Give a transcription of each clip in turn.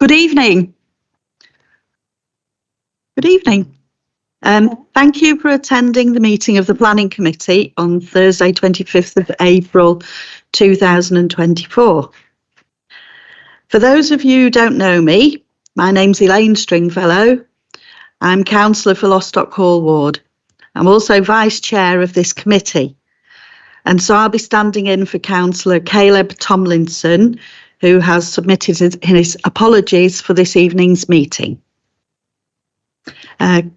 Good evening. Good evening. Thank you for attending the meeting of the Planning Committee on Thursday, 25th of April 2024. For those of you who don't know me, my name's Elaine Stringfellow. I'm Councillor for Lostock Hall Ward. I'm also Vice Chair of this committee. And so I'll be standing in for Councillor Caleb Tomlinson, who has submitted his apologies for this evening's meeting.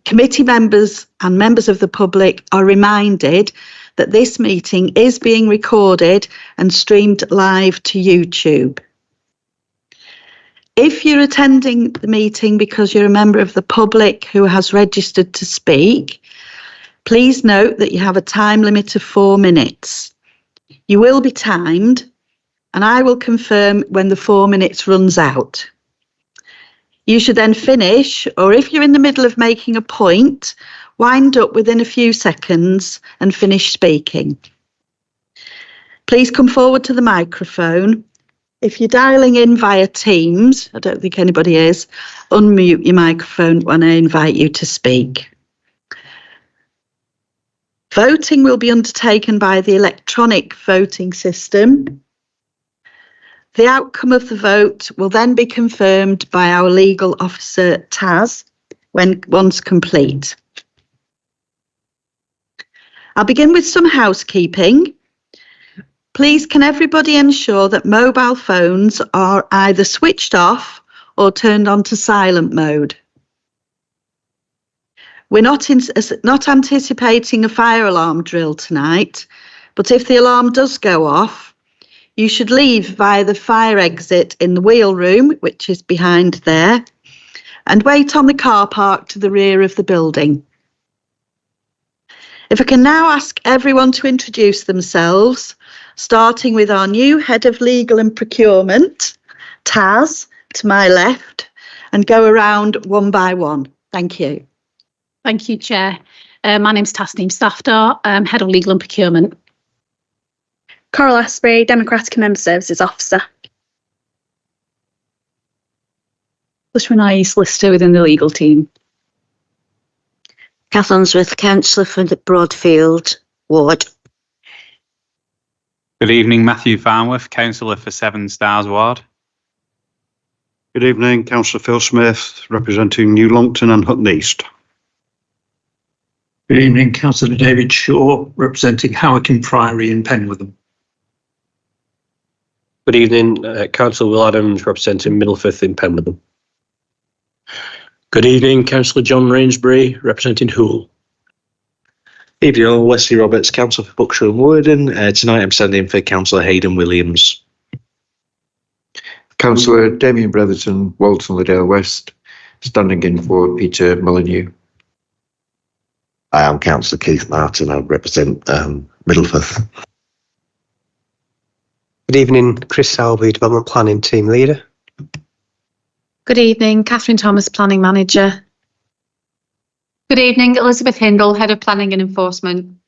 Committee members and members of the public are reminded that this meeting is being recorded and streamed live to YouTube. If you're attending the meeting because you're a member of the public who has registered to speak, please note that you have a time limit of 4 minutes. You will be timed, and I will confirm when the 4 minutes runs out. You should then finish, or if you're in the middle of making a point, wind up within a few seconds and finish speaking. Please come forward to the microphone. If you're dialing in via Teams, I don't think anybody is, unmute your microphone when I invite you to speak. Voting will be undertaken by the electronic voting system. The outcome of the vote will then be confirmed by our legal officer, Taz, once complete. I'll begin with some housekeeping. Please, can everybody ensure that mobile phones are either switched off or turned on to silent mode? We're not anticipating a fire alarm drill tonight, but if the alarm does go off, you should leave via the fire exit in the wheel room, which is behind there, and wait on the car park to the rear of the building. If I can now ask everyone to introduce themselves, starting with our new Head of Legal and Procurement, Taz, to my left, and go around one by one. Thank you. Thank you, Chair. My name's Tasneem Safdar, Head of Legal and Procurement. Coral Asprey, Democratic Member Services Officer. Bushman solicitor within the legal team. Kath Unsworth, Councillor for the Broadfield Ward. Good evening, Matthew Farnworth, Councillor for Seven Stars Ward. Good evening, Councillor Phil Smith, representing New Longton and Hutton East. Good evening, Councillor David Shaw, representing Howick Priory in Penwortham. Good evening, Councillor Will Adams, representing Middlefirth in Penwortham. Good evening, Councillor John Rainsbury, representing Hoole. Evening, Wesley Roberts, Councillor for Buckshire and Worden. Tonight I'm standing in for Councillor Hayden Williams. Councillor Damien Bretherton, Walton Liddell West, standing in for Peter Molyneux. I am Councillor Keith Martin, I represent Middlefirth. Good evening, Chris Selby, Development Planning Team Leader. Good evening, Catherine Thomas, Planning Manager. Good evening, Elizabeth Hindle, Head of Planning and Enforcement.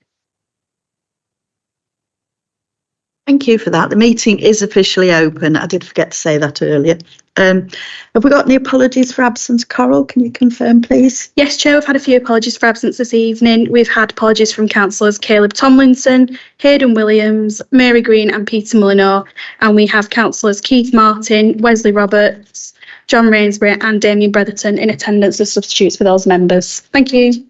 Thank you for that. The meeting is officially open. I did forget to say that earlier. Have we got any apologies for absence? Coral, can you confirm, please? Yes, Chair, we've had a few apologies for absence this evening. We've had apologies from Councillors Caleb Tomlinson, Hayden Williams, Mary Green and Peter Molyneux, and we have Councillors Keith Martin, Wesley Roberts, John Rainsbury and Damien Bretherton in attendance as substitutes for those members. Thank you.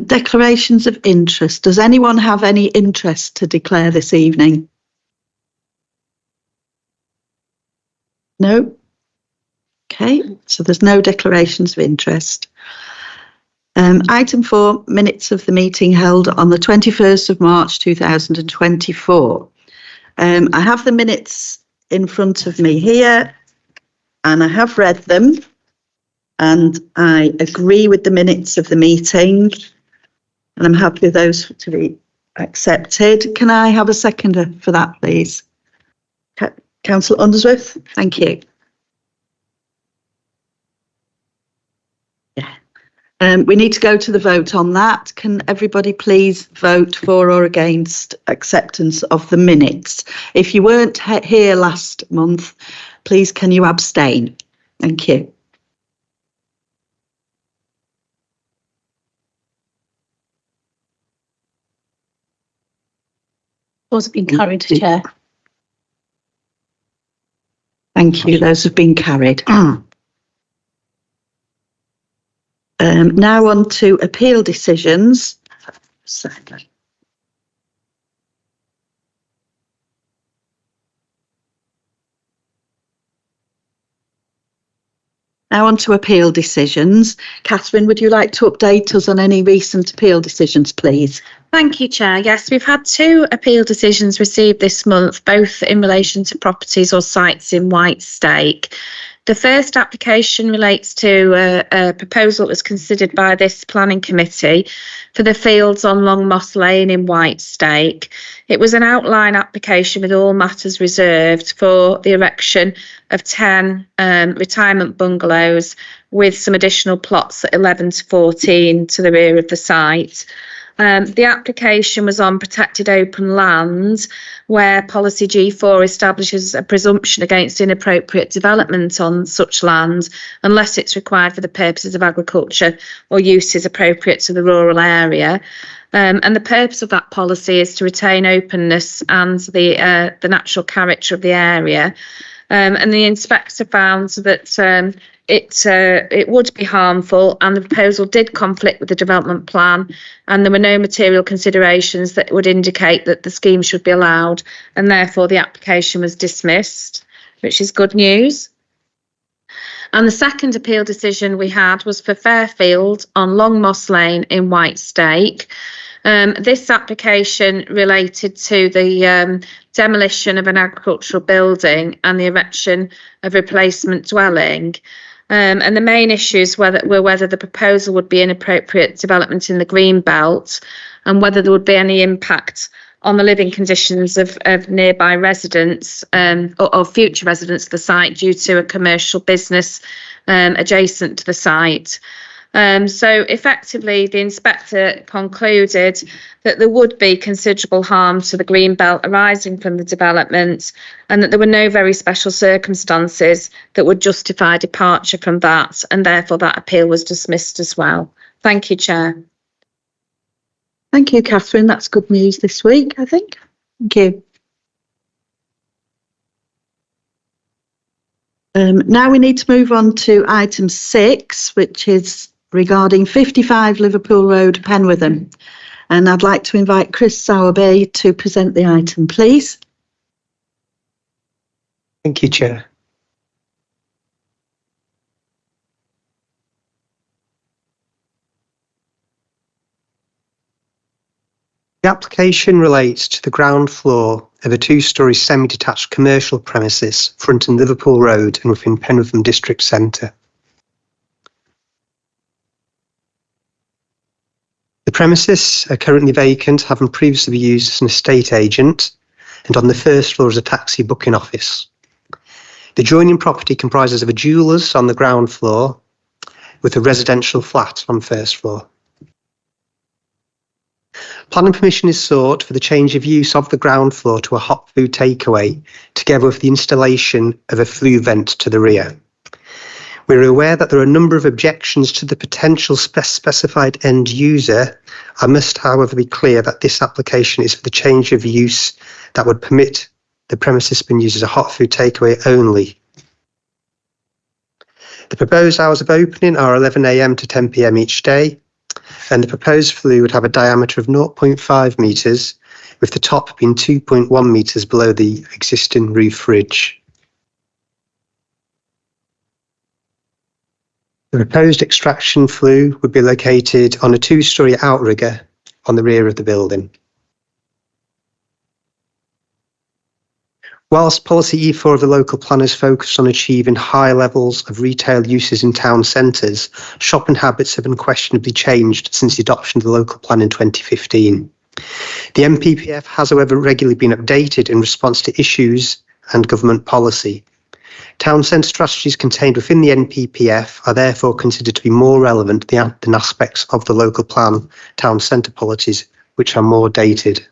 Declarations of interest. Does anyone have any interest to declare this evening? No? Okay, so there's no declarations of interest. Item 4, minutes of the meeting held on the 21st of March 2024. I have the minutes in front of me here and I have read them and I agree with the minutes of the meeting and I'm happy with those to be accepted. Can I have a seconder for that, please? Councillor Unsworth, thank you. Yeah. We need to go to the vote on that. Can everybody please vote for or against acceptance of the minutes? If you weren't here last month, please can you abstain? Thank you. Those have been carried, Chair. Thank you. Those have been carried. Now on to appeal decisions. Now on to appeal decisions. Catherine, would you like to update us on any recent appeal decisions, please? Thank you, Chair. Yes, we've had 2 appeal decisions received this month, both in relation to properties or sites in Whitestake. The first application relates to a proposal that was considered by this planning committee for the fields on Long Moss Lane in Whitestake. It was an outline application with all matters reserved for the erection of 10 retirement bungalows with some additional plots at 11 to 14 to the rear of the site. The application was on protected open land where policy G4 establishes a presumption against inappropriate development on such land unless it's required for the purposes of agriculture or uses appropriate to the rural area. And the purpose of that policy is to retain openness and the natural character of the area. And the inspector found that it would be harmful, and the proposal did conflict with the development plan, and there were no material considerations that would indicate that the scheme should be allowed, and therefore the application was dismissed, which is good news. And the second appeal decision we had was for Fairfield on Long Moss Lane in Whitestake. This application related to the demolition of an agricultural building and the erection of a replacement dwelling. And the main issues were whether the proposal would be inappropriate development in the green belt and whether there would be any impact on the living conditions of nearby residents or future residents of the site due to a commercial business adjacent to the site. So effectively, the inspector concluded that there would be considerable harm to the green belt arising from the development and that there were no very special circumstances that would justify departure from that, and therefore that appeal was dismissed as well. Thank you, Chair. Thank you, Catherine. That's good news this week, I think. Thank you. Now we need to move on to item 6, which is regarding 55 Liverpool Road, Penwitham. And I'd like to invite Chris Sowerby to present the item, please. Thank you, Chair. The application relates to the ground floor of a 2-storey semi-detached commercial premises fronting Liverpool Road and within Penwitham District Centre. The premises are currently vacant, having previously been used as an estate agent, and on the first floor is a taxi booking office. The adjoining property comprises of a jeweller's on the ground floor with a residential flat on first floor. Planning permission is sought for the change of use of the ground floor to a hot food takeaway, together with the installation of a flue vent to the rear. We are aware that there are a number of objections to the potential specified end user. I must, however, be clear that this application is for the change of use that would permit the premises being used as a hot food takeaway only. The proposed hours of opening are 11 AM to 10 PM each day, and the proposed flue would have a diameter of 0.5 metres, with the top being 2.1 metres below the existing roof ridge. The proposed extraction flue would be located on a 2-storey outrigger on the rear of the building. Whilst policy E4 of the local plan is focused on achieving high levels of retail uses in town centres, shopping habits have unquestionably changed since the adoption of the local plan in 2015. The NPPF has, however, regularly been updated in response to issues and government policy. Town centre strategies contained within the NPPF are therefore considered to be more relevant than aspects of the local plan town centre policies, which are more dated.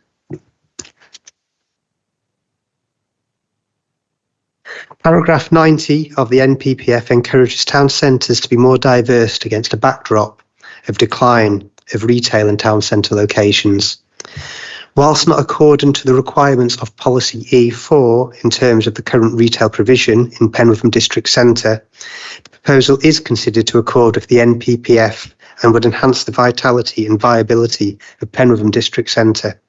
Paragraph 90 of the NPPF encourages town centres to be more diverse against a backdrop of decline of retail and town centre locations. Whilst not accordant to the requirements of Policy E4 in terms of the current retail provision in Penwortham District Centre, the proposal is considered to accord with the NPPF and would enhance the vitality and viability of Penwortham District Centre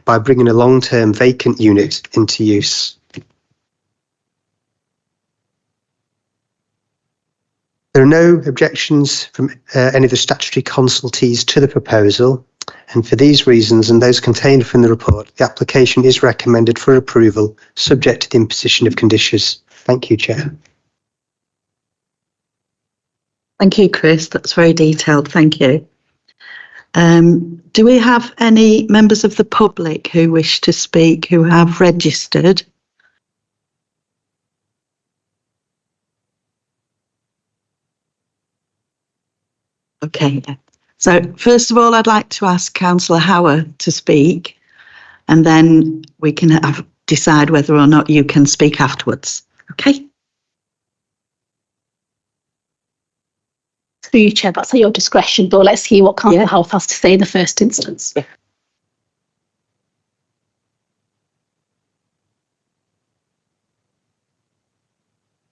by bringing a long-term vacant unit into use. There are no objections from any of the statutory consultees to the proposal, and for these reasons and those contained within the report, the application is recommended for approval, subject to the imposition of conditions. Thank you, Chair. Thank you, Chris. That's very detailed. Thank you. Do we have any members of the public who wish to speak who have registered? Okay, so first of all, I'd like to ask Councillor Howard to speak, and then we can decide whether or not you can speak afterwards. Okay. Through you, Chair, that's at your discretion, but let's hear what Councillor Howard has to say in the first instance.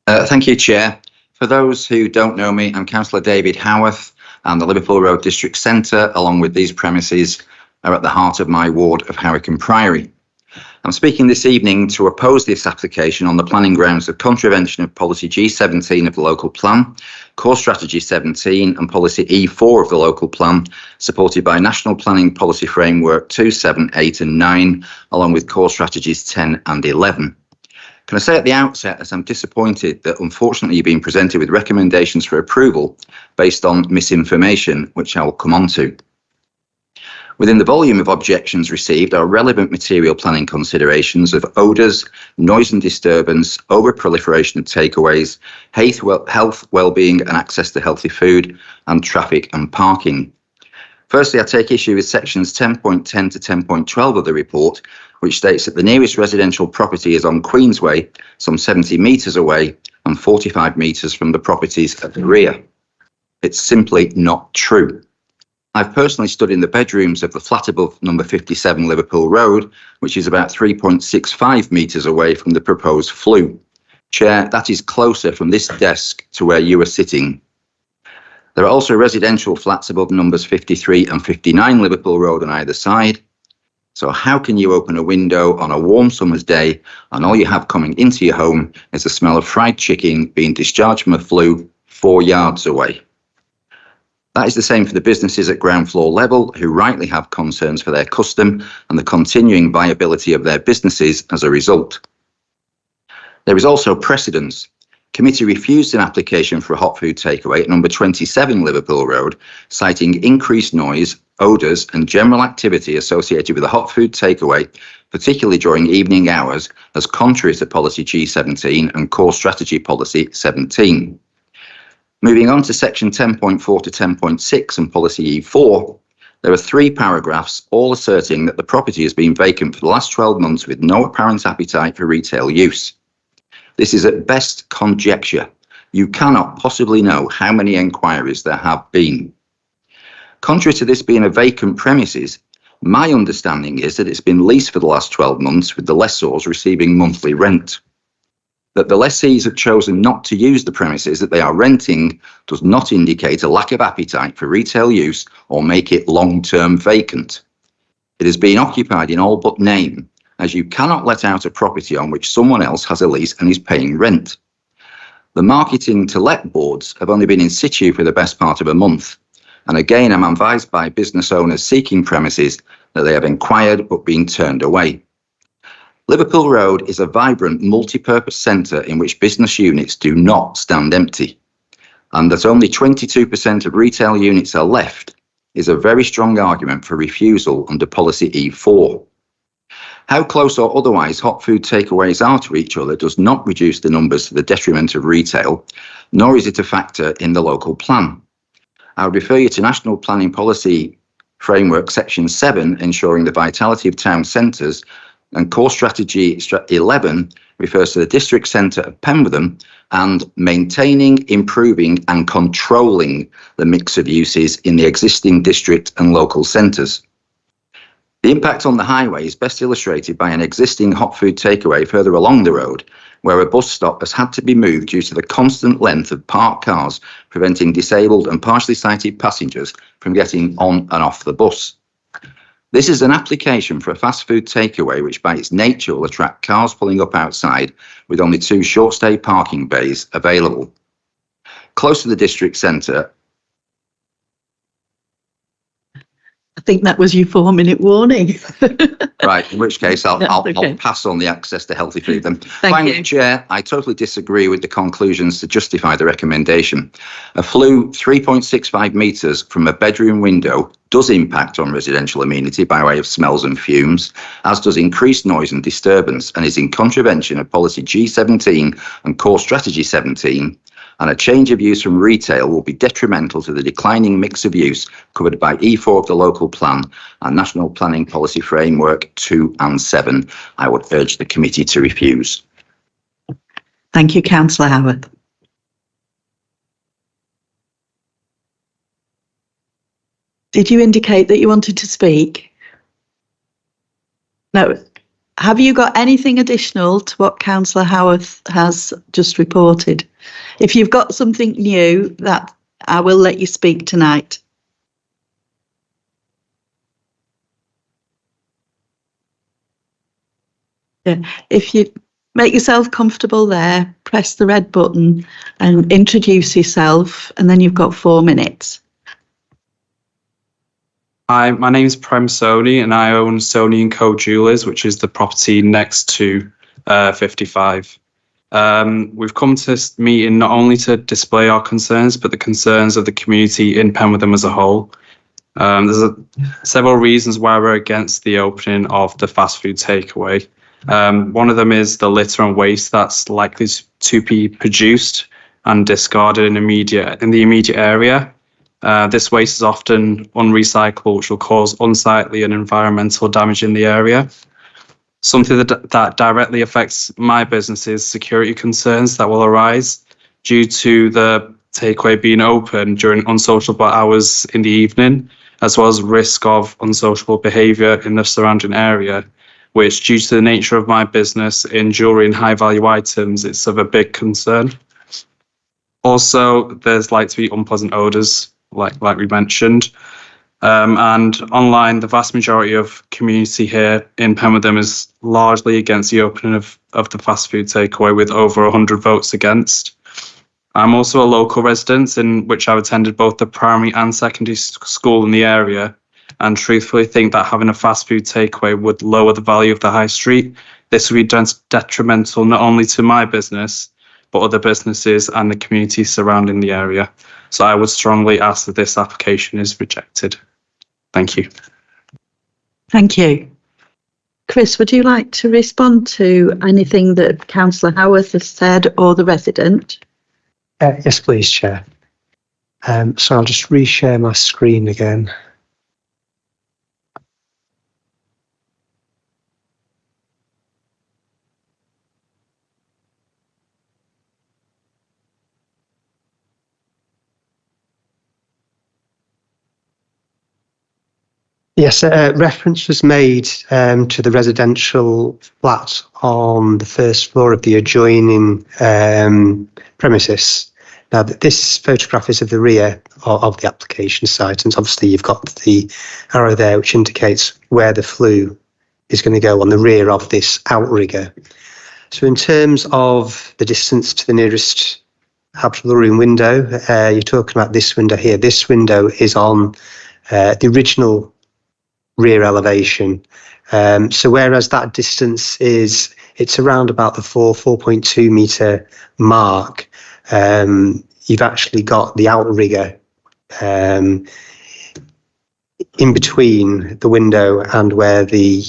Thank you, Chair. For those who don't know me, I'm Councillor David Howarth, and the Liverpool Road District Centre, along with these premises, are at the heart of my ward of Howicombe Priory. I'm speaking this evening to oppose this application on the planning grounds of contravention of Policy G17 of the local plan, Core Strategy 17 and Policy E4 of the local plan, supported by National Planning Policy Framework 2, 7, 8 and 9, along with Core Strategies 10 and 11. Can I say at the outset that I'm disappointed that unfortunately you've been presented with recommendations for approval based on misinformation, which I will come on to. Within the volume of objections received are relevant material planning considerations of odours, noise and disturbance, over-proliferation of takeaways, health, well-being and access to healthy food, and traffic and parking. Firstly, I take issue with sections 10.10 to 10.12 of the report, which states that the nearest residential property is on Queensway, some 70 metres away and 45 metres from the properties at the rear. It's simply not true. I've personally stood in the bedrooms of the flat above number 57 Liverpool Road, which is about 3.65 metres away from the proposed flue. Chair, that is closer from this desk to where you are sitting. There are also residential flats above numbers 53 and 59 Liverpool Road on either side. So how can you open a window on a warm summer's day and all you have coming into your home is the smell of fried chicken being discharged from a flue 4 yards away? That is the same for the businesses at ground floor level who rightly have concerns for their custom and the continuing viability of their businesses as a result. There is also precedence. Committee refused an application for a hot food takeaway at number 27 Liverpool Road, citing increased noise, odours and general activity associated with a hot food takeaway, particularly during evening hours, as contrary to Policy G17 and Core Strategy Policy 17. Moving on to section 10.4 to 10.6 and Policy E4, there are 3 paragraphs all asserting that the property has been vacant for the last 12 months with no apparent appetite for retail use. This is at best conjecture. You cannot possibly know how many enquiries there have been. Contrary to this being a vacant premises, my understanding is that it's been leased for the last 12 months with the lessors receiving monthly rent. That the lessees have chosen not to use the premises that they are renting does not indicate a lack of appetite for retail use or make it long-term vacant. It has been occupied in all but name, as you cannot let out a property on which someone else has a lease and is paying rent. The marketing to let boards have only been in situ for the best part of a month, and again I'm advised by business owners seeking premises that they have inquired but been turned away. Liverpool Road is a vibrant multi-purpose centre in which business units do not stand empty, and that only 22% of retail units are left is a very strong argument for refusal under Policy E4. How close or otherwise hot food takeaways are to each other does not reduce the numbers to the detriment of retail, nor is it a factor in the local plan. I would refer you to National Planning Policy Framework Section 7, ensuring the vitality of town centres, and Core Strategy 11 refers to the district centre of Penwortham and maintaining, improving and controlling the mix of uses in the existing district and local centres. The impact on the highway is best illustrated by an existing hot food takeaway further along the road, where a bus stop has had to be moved due to the constant length of parked cars, preventing disabled and partially sighted passengers from getting on and off the bus. This is an application for a fast food takeaway, which by its nature will attract cars pulling up outside with only 2 short stay parking bays available. Close to the district centre. I think that was your 4-minute warning. Right, in which case I'll Okay. pass on the access to healthy food then. Thank Finally, you. Chair, I totally disagree with the conclusions to justify the recommendation. A flue 3.65 metres from a bedroom window does impact on residential amenity by way of smells and fumes, as does increased noise and disturbance, and is in contravention of Policy G17 and Core Strategy 17, and a change of use from retail will be detrimental to the declining mix of use covered by E4 of the local plan and National Planning Policy Framework 2 and 7. I would urge the committee to refuse. Thank you, Councillor Howarth. Did you indicate that you wanted to speak? No. Have you got anything additional to what Councillor Howarth has just reported? If you've got something new, that I will let you speak tonight. Yeah, if you make yourself comfortable there, press the red button and introduce yourself, and then you've got 4 minutes. Hi, my name is Prem Sony and I own Sony & Co Jewelers, which is the property next to 55. We've come to this meeting not only to display our concerns, but the concerns of the community in Penwortham as a whole. There's several reasons why we're against the opening of the fast food takeaway. One of them is the litter and waste that's likely to be produced and discarded in the immediate area. This waste is often unrecyclable, which will cause unsightly and environmental damage in the area. Something that directly affects my business is security concerns that will arise due to the takeaway being open during unsociable hours in the evening, as well as risk of unsociable behaviour in the surrounding area, which, due to the nature of my business in jewellery and high value items, it's of a big concern. Also, there's likely to be unpleasant odours, like we mentioned. And online, the vast majority of community here in Penwortham is largely against the opening of the fast food takeaway, with over 100 votes against. I'm also a local resident, in which I've attended both the primary and secondary school in the area, and truthfully think that having a fast food takeaway would lower the value of the high street. This would be detrimental not only to my business, but other businesses and the community surrounding the area. So I would strongly ask that this application is rejected. Thank you. Thank you. Chris, would you like to respond to anything that Councillor Howarth has said or the resident? Yes, please, Chair. So I'll just reshare my screen again. Yes, reference was made to the residential flat on the first floor of the adjoining premises. Now, this photograph is of the rear of the application site, and obviously you've got the arrow there which indicates where the flue is going to go on the rear of this outrigger. So in terms of the distance to the nearest habitable room window, you're talking about this window here. This window is on the original rear elevation. So whereas that distance it's around about the 4.2 metre mark, you've actually got the outrigger in between the window and where the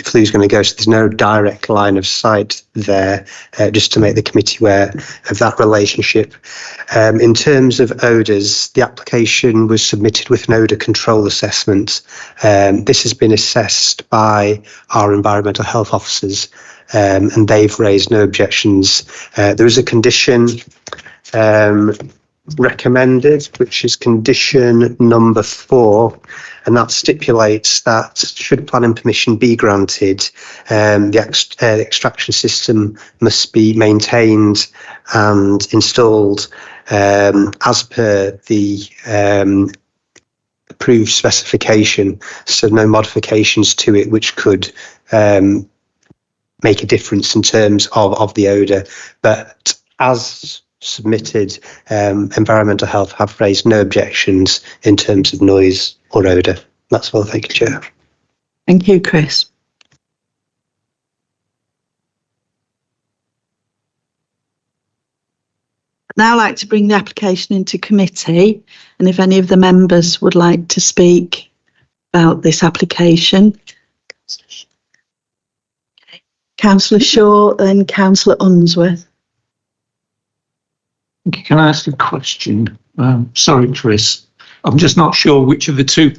flue is going to go. So there's no direct line of sight there, just to make the committee aware of that relationship. In terms of odours, the application was submitted with an odour control assessment. This has been assessed by our environmental health officers, and they've raised no objections. There is a condition recommended, which is condition number 4, and that stipulates that should planning permission be granted, the extraction system must be maintained and installed as per the approved specification, so no modifications to it which could make a difference in terms of the odour. But as submitted, environmental health have raised no objections in terms of noise or odour. That's all. Thank you, Chair. Thank you, Chris. I'd now like to bring the application into committee, and if any of the members would like to speak about this application. Councillor Shaw and Councillor Unsworth. Can I ask a question? Sorry, Chris. I'm just not sure which of the two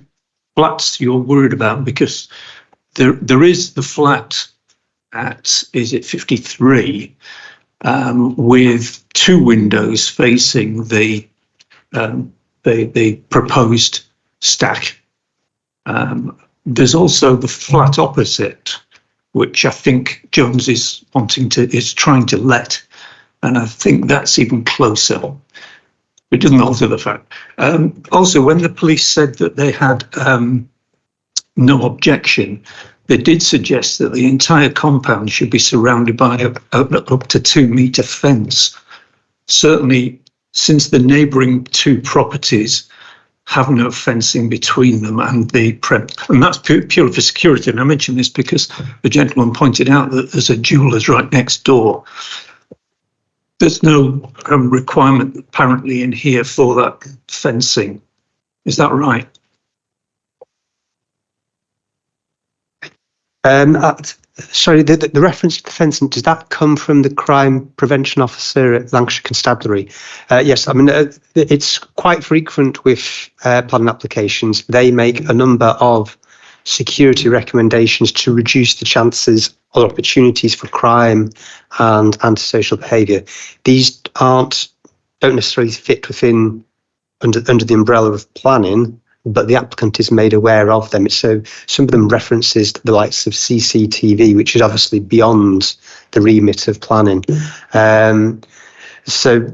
flats you're worried about, because there is the flat at, is it 53, with 2 windows facing the proposed stack. There's also the flat opposite, which I think Jones is trying to let. And I think that's even closer. It doesn't alter the fact. Also, when the police said that they had no objection, they did suggest that the entire compound should be surrounded by up to 2 metre fence. Certainly, since the neighbouring 2 properties have no fencing between them and and that's purely for security. And I mention this because the gentleman pointed out that there's a jeweller's right next door. There's no requirement apparently in here for that fencing. Is that right? Sorry, the reference to the fencing, does that come from the crime prevention officer at Lancashire Constabulary? Yes, I mean, it's quite frequent with planning applications. They make a number of security recommendations to reduce the chances or opportunities for crime and antisocial behaviour. These don't necessarily fit within under the umbrella of planning, but the applicant is made aware of them. So some of them references the likes of CCTV, which is obviously beyond the remit of planning. So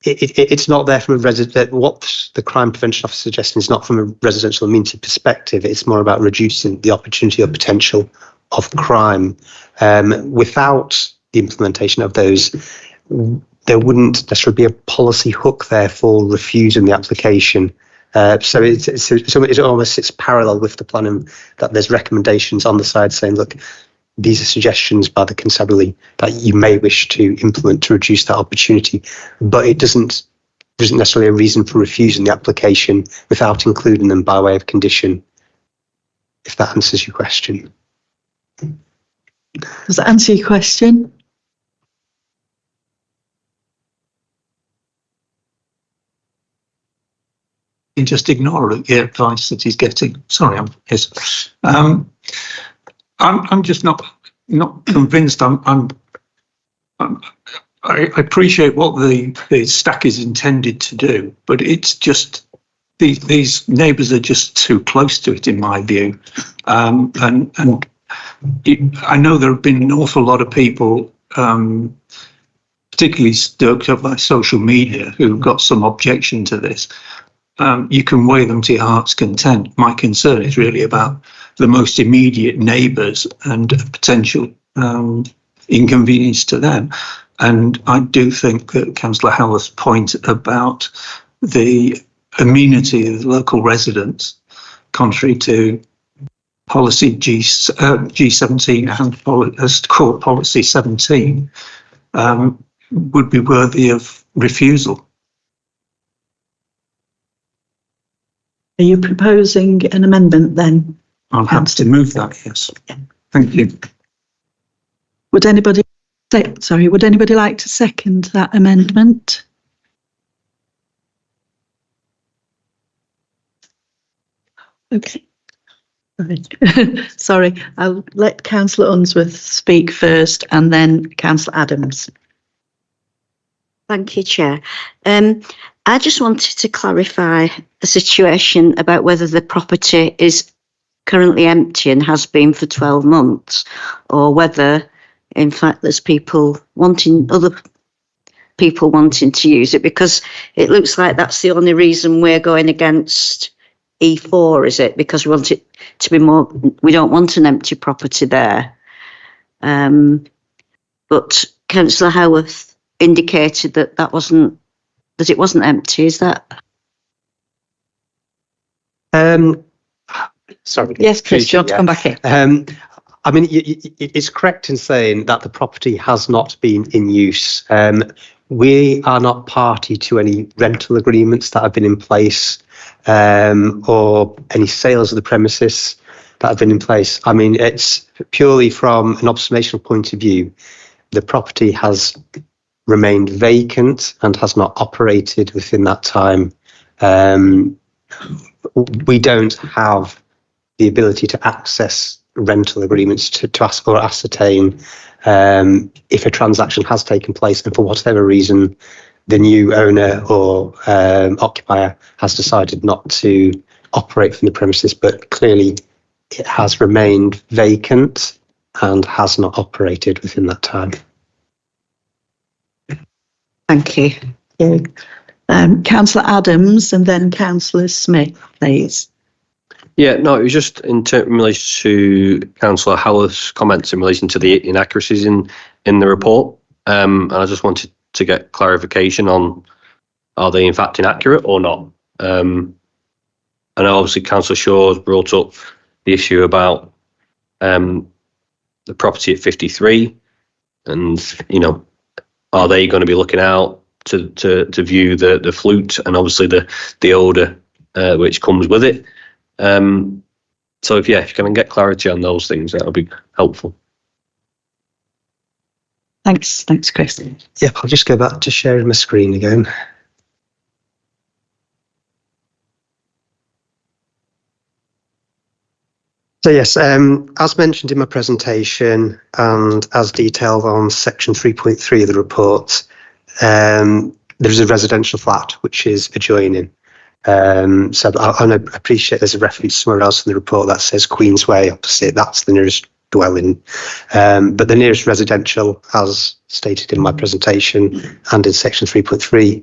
it's not there from a resident. What the crime prevention officer is suggesting is not from a residential amenity perspective. It's more about reducing the opportunity or potential of crime. Without the implementation of those, there wouldn't necessarily be a policy hook there for refusing the application. So it almost sits parallel with the planning, that there's recommendations on the side saying, look, these are suggestions by the constabulary that you may wish to implement to reduce that opportunity, but there isn't necessarily a reason for refusing the application without including them by way of condition, if that answers your question. Does that answer your question? You just ignore the advice that he's getting. Sorry, I'm just not convinced. I appreciate what the stack is intended to do, but it's just these neighbours are just too close to it, in my view. I know there have been an awful lot of people, particularly stoked up by social media, who've got some objection to this. You can weigh them to your heart's content. My concern is really about the most immediate neighbours and potential inconvenience to them. And I do think that Councillor Howarth's point about the amenity of local residents, contrary to policy G17 and court policy 17, would be worthy of refusal. Are you proposing an amendment then? I'll have to move that, yes. Thank you. Would anybody like to second that amendment? Okay. Sorry, I'll let Councillor Unsworth speak first and then Councillor Adams. Thank you, Chair. I just wanted to clarify the situation about whether the property is currently empty and has been for 12 months, or whether, in fact, there's other people wanting to use it, because it looks like that's the only reason we're going against E4, is it? Because we want it to be more, we don't want an empty property there. But Councillor Howarth indicated that it wasn't empty, is that? Sorry. Yes, Chris, do you want to come back in? I mean, it's correct in saying that the property has not been in use. We are not party to any rental agreements that have been in place, or any sales of the premises that have been in place. I mean, it's purely from an observational point of view. The property has remained vacant and has not operated within that time. We don't have the ability to access rental agreements to ask or ascertain if a transaction has taken place, and for whatever reason the new owner or occupier has decided not to operate from the premises, but clearly it has remained vacant and has not operated within that time. Thank you. Councillor Adams and then Councillor Smith, please. Yeah, no, it was just in relation to Councillor Howarth's comments in relation to the inaccuracies in the report. And I just wanted to get clarification on, are they in fact inaccurate or not? And obviously Councillor Shaw has brought up the issue about the property at 53, and, you know, are they going to be looking out to view the flute and obviously the odour which comes with it? So if you can get clarity on those things, that'll be helpful. Thanks, Chris. Yeah, I'll just go back to sharing my screen again. So yes, as mentioned in my presentation and as detailed on section 3.3 of the report, there is a residential flat which is adjoining. So I appreciate there's a reference somewhere else in the report that says Queensway opposite, that's the nearest dwelling. But the nearest residential, as stated in my presentation and in section 3.3,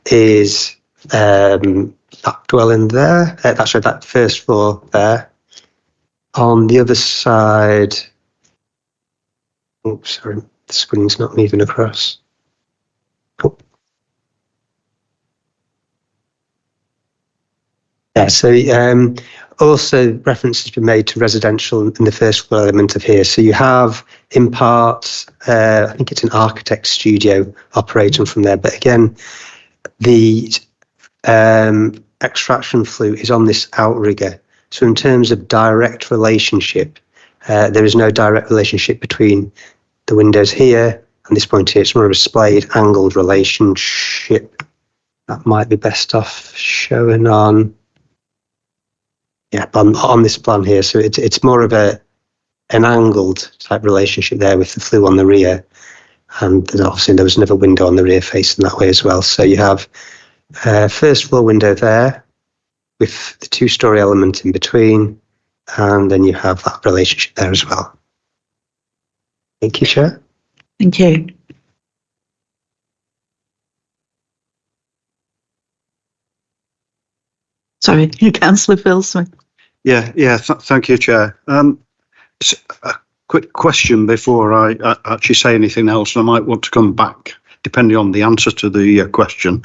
is that dwelling there, that first floor there. On the other side, oh, sorry, the screen's not moving across. Oh. Yeah, so also reference has been made to residential in the first floor element of here. So you have, in part, I think it's an architect studio operating from there. But again, the extraction flue is on this outrigger. So in terms of direct relationship, there is no direct relationship between the windows here and this point here. It's more of a splayed, angled relationship. That might be best off showing on, yeah, on this plan here. So it's more of an angled type relationship there with the flue on the rear. And obviously there was another window on the rear facing that way as well. So you have first floor window there, with the two-storey element in between, and then you have that relationship there as well. Thank you, Chair. Thank you. Sorry, Councillor Phil Smith. Yeah, thank you, Chair. A quick question before I actually say anything else, and I might want to come back depending on the answer to the question.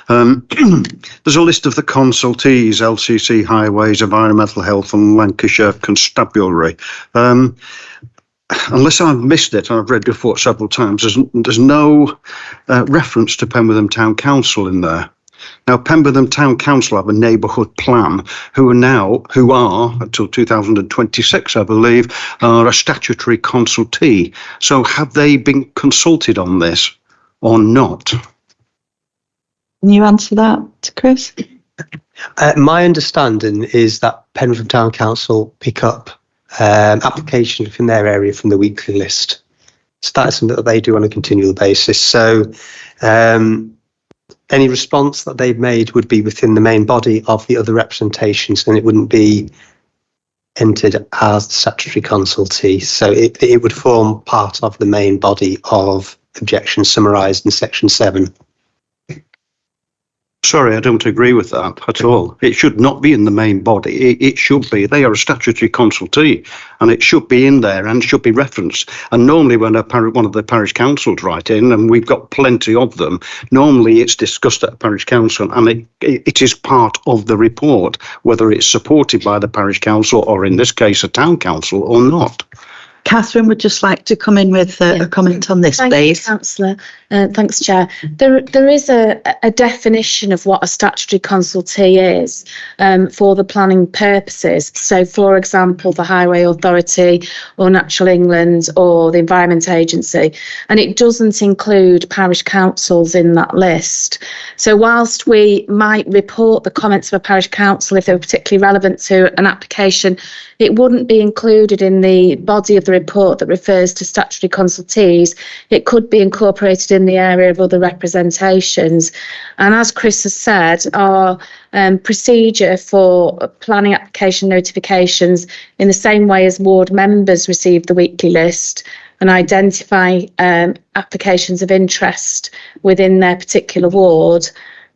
There's a list of the consultees, LCC Highways, Environmental Health and Lancashire Constabulary. Unless I've missed it, and I've read the report several times, there's no reference to Penwitham Town Council in there. Now, Pemberton Town Council have a neighbourhood plan, who are until 2026, I believe, are a statutory consultee. So have they been consulted on this or not? Can you answer that, Chris? My understanding is that Pemberton Town Council pick up applications from their area from the weekly list. So that is something that they do on a continual basis. So any response that they've made would be within the main body of the other representations, and it wouldn't be entered as the statutory consultee. So it would form part of the main body of objections summarised in section 7. Sorry, I don't agree with that at all. It should not be in the main body. It should be. They are a statutory consultee, and it should be in there and should be referenced. And normally when one of the parish councils write in, and we've got plenty of them, normally it's discussed at a parish council, and it is part of the report, whether it's supported by the parish council or in this case a town council or not. Catherine would just like to come in with a comment on this, please. Thank you, Councillor. Thanks, Chair. There is a definition of what a statutory consultee is for the planning purposes. So, for example, the Highway Authority or Natural England or the Environment Agency, and it doesn't include parish councils in that list. So whilst we might report the comments of a parish council if they were particularly relevant to an application, it wouldn't be included in the body of the report that refers to statutory consultees. It could be incorporated in the area of other representations. And as Chris has said, our procedure for planning application notifications, in the same way as ward members receive the weekly list and identify applications of interest within their particular ward,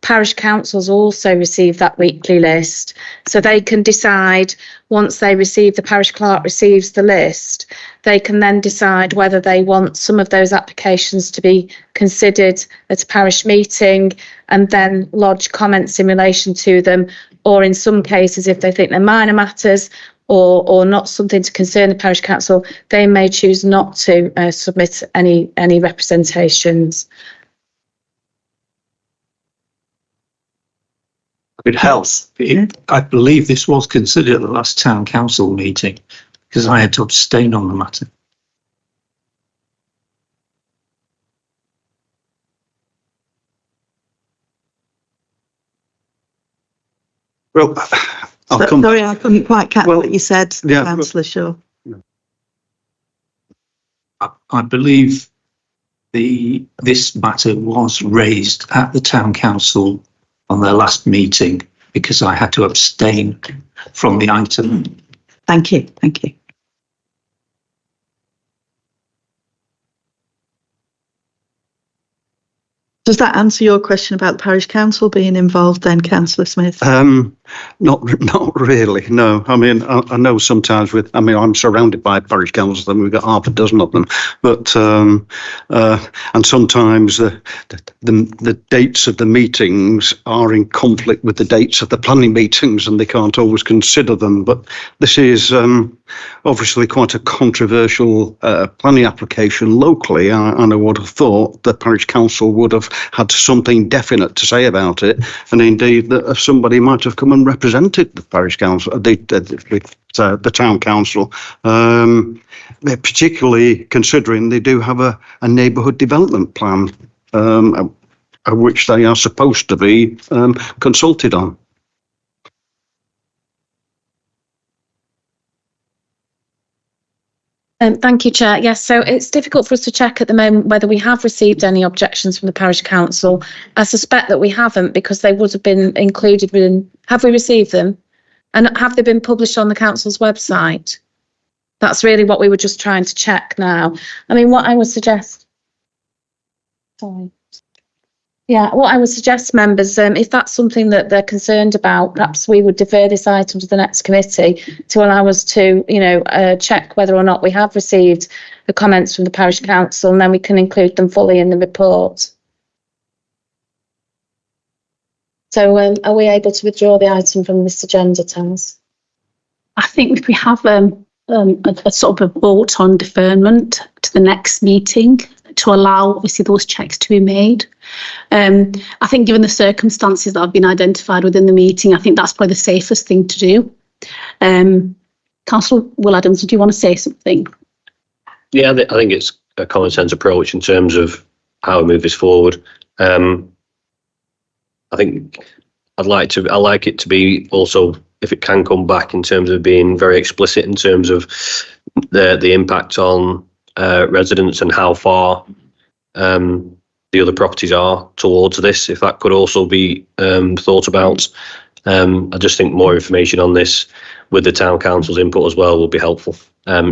parish councils also receive that weekly list, so they can decide, once they receive, the parish clerk receives the list, they can then decide whether they want some of those applications to be considered at a parish meeting and then lodge comments in relation to them, or in some cases, if they think they're minor matters or not something to concern the parish council, they may choose not to submit any representations. It helps. I believe this was considered at the last town council meeting because I had to abstain on the matter. Well, Sorry, I couldn't quite catch what you said, yeah, Councillor Shaw. I believe this matter was raised at the town council on their last meeting because I had to abstain from the item. Thank you. Thank you. Does that answer your question about the parish council being involved then, Councillor Smith? Not really, no. I mean, I know sometimes I'm surrounded by parish councils and we've got half a dozen of them, but, and sometimes the dates of the meetings are in conflict with the dates of the planning meetings and they can't always consider them. But this is obviously quite a controversial planning application locally, and I would have thought the parish council would have had something definite to say about it, and indeed that somebody might have come and represented the parish council, the town council, particularly considering they do have a neighbourhood development plan, which they are supposed to be consulted on. Thank you, Chair. Yes, so it's difficult for us to check at the moment whether we have received any objections from the parish council. I suspect that we haven't because they would have been included within. Have we received them? And have they been published on the council's website? That's really what we were just trying to check now. I mean, what I would suggest. Sorry. Yeah, what I would suggest, members, if that's something that they're concerned about, perhaps we would defer this item to the next committee to allow us to, check whether or not we have received the comments from the parish council, and then we can include them fully in the report. So are we able to withdraw the item from this agenda, Taz? I think if we have a sort of a vote on deferment to the next meeting, to allow obviously those checks to be made. I think given the circumstances that have been identified within the meeting, I think that's probably the safest thing to do. Councillor Will Adams, do you want to say something? Yeah, I think it's a common sense approach in terms of how we move this forward. I think I like it to be also, if it can come back in terms of being very explicit in terms of the impact on residents and how far the other properties are towards this, if that could also be thought about. I just think more information on this with the town council's input as well will be helpful.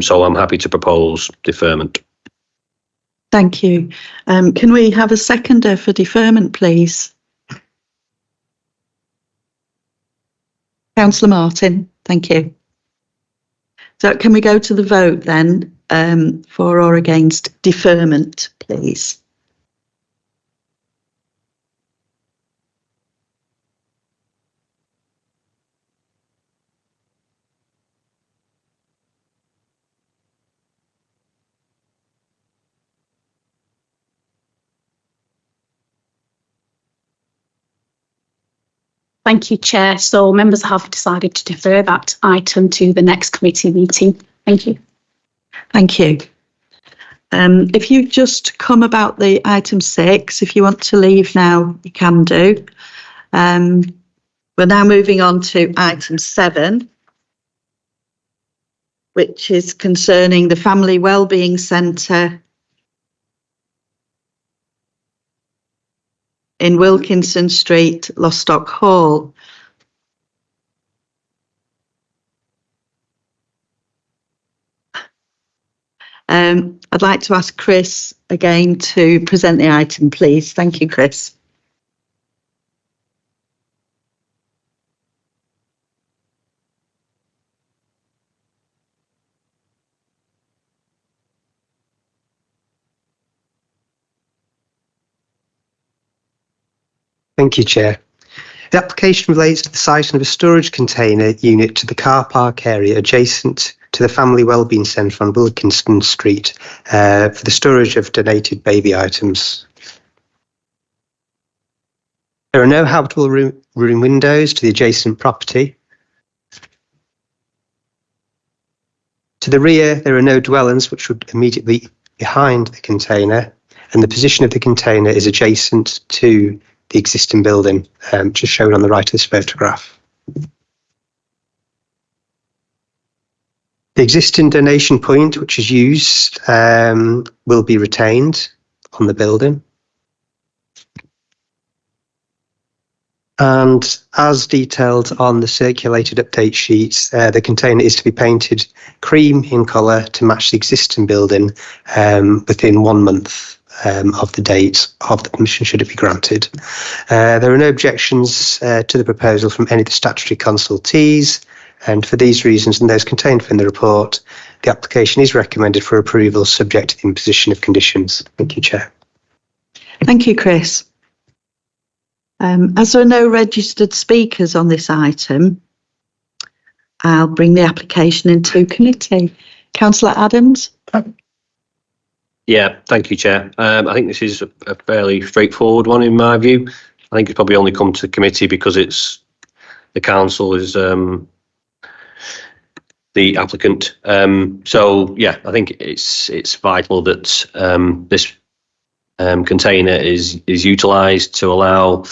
So I'm happy to propose deferment. Thank you. Can we have a seconder for deferment, please? Councillor Martin, thank you. So can we go to the vote then, for or against deferment, please? Thank you, Chair. So members have decided to defer that item to the next committee meeting. Thank you. Thank you. If you just come about the item 6, if you want to leave now, you can do. We're now moving on to item 7, which is concerning the Family Wellbeing Centre in Wilkinson Street, Lostock Hall. I'd like to ask Chris again to present the item, please. Thank you, Chris. Thank you, Chair. The application relates to the siting of a storage container unit to the car park area adjacent to the Family Wellbeing Centre on Wilkinson Street for the storage of donated baby items. There are no habitable room windows to the adjacent property. To the rear, there are no dwellings which would immediately be behind the container, and the position of the container is adjacent to the existing building, just shown on the right of this photograph. The existing donation point, which is used, will be retained on the building. And as detailed on the circulated update sheets, the container is to be painted cream in colour to match the existing building within 1 month of the date of the permission, should it be granted. There are no objections to the proposal from any of the statutory consultees, and for these reasons and those contained within the report, the application is recommended for approval subject to the imposition of conditions. Thank you, Chair. Thank you, Chris. As there are no registered speakers on this item, I'll bring the application into committee. Councillor Adams. Yeah, thank you, Chair. I think this is a fairly straightforward one in my view. I think it's probably only come to committee because it's the council is the applicant. So yeah, I think it's vital that this container is utilised to allow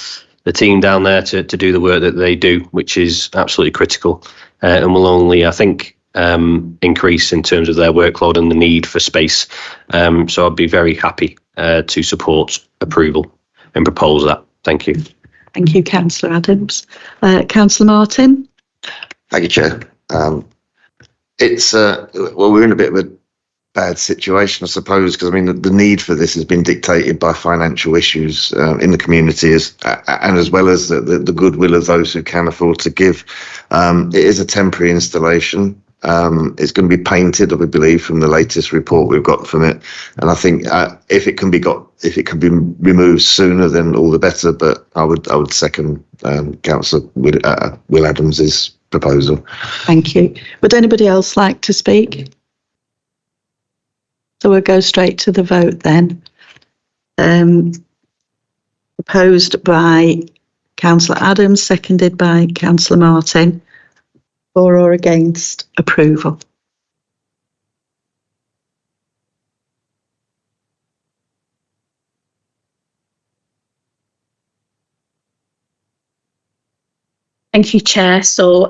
the team down there to do the work that they do, which is absolutely critical, and will only, I think, increase in terms of their workload and the need for space. So I'd be very happy to support approval and propose that. Thank you. Thank you, Councillor Adams. Councillor Martin. Thank you, Chair. It's well, we're in a bit of a bad situation, I suppose, because I mean the need for this has been dictated by financial issues in the community, and as well as the goodwill of those who can afford to give. It is a temporary installation. It's going to be painted, I believe, from the latest report we've got from it. And I think if it can be removed sooner, then all the better. But I would second Councillor Will Adams's proposal. Thank you. Would anybody else like to speak? So we'll go straight to the vote then. Proposed by Councillor Adams, seconded by Councillor Martin. For or against approval? Thank you, Chair. So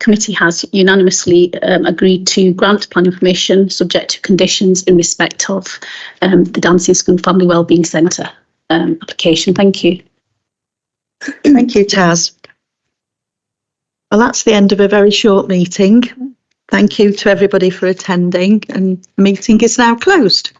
committee has unanimously agreed to grant planning permission subject to conditions in respect of the Dancing School Family Wellbeing Centre application. Thank you. Thank you, Taz. Well, that's the end of a very short meeting. Thank you to everybody for attending, and the meeting is now closed.